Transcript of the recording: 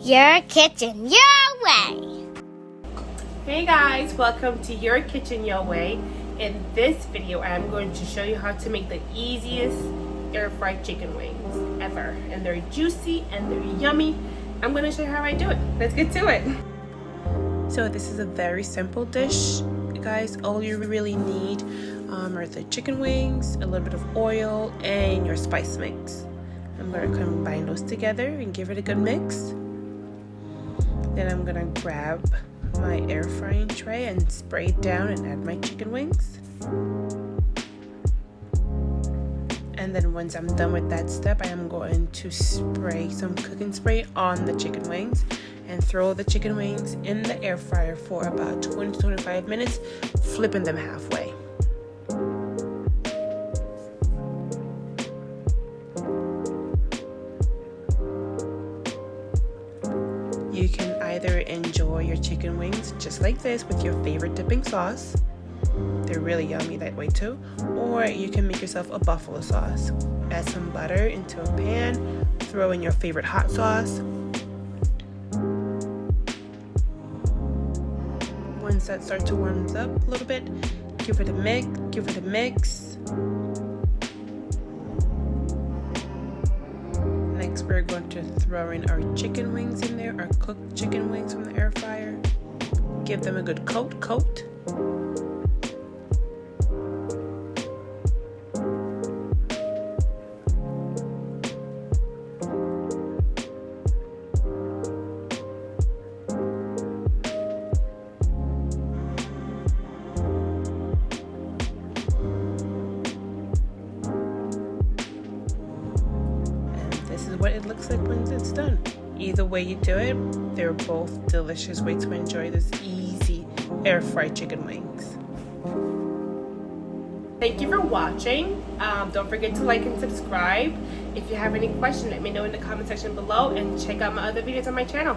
Your kitchen, your way. Hey guys, welcome to Your Kitchen Your Way. In this video, I'm going to show you how to make the easiest air fried chicken wings ever. And they're juicy and they're yummy. I'm going to show you how I do it. Let's get to it. So this is a very simple dish, guys. All you really need are the chicken wings, a little bit of oil, and your spice mix. I'm going to combine those together and give it a good mix. Then I'm going to grab my air frying tray and spray it down and add my chicken wings. And then once I'm done with that step, I am going to spray some cooking spray on the chicken wings and throw the chicken wings in the air fryer for about 20 to 25 minutes, flipping them halfway. You can either enjoy your chicken wings just like this with your favorite dipping sauce. They're really yummy that way too. Or you can make yourself a buffalo sauce. Add some butter into a pan, throw in your favorite hot sauce. Once that starts to warm up a little bit, give it a mix. Next, we're going to throw in our chicken wings in there, our cooked chicken wings from the air fryer. Give them a good coat. This is what it looks like when it's done. Either way you do it, they're both delicious ways to enjoy this easy air fried chicken wings. Thank you for watching. Don't forget to like and subscribe. If you have any questions, let me know in the comment section below, and check out my other videos on my channel.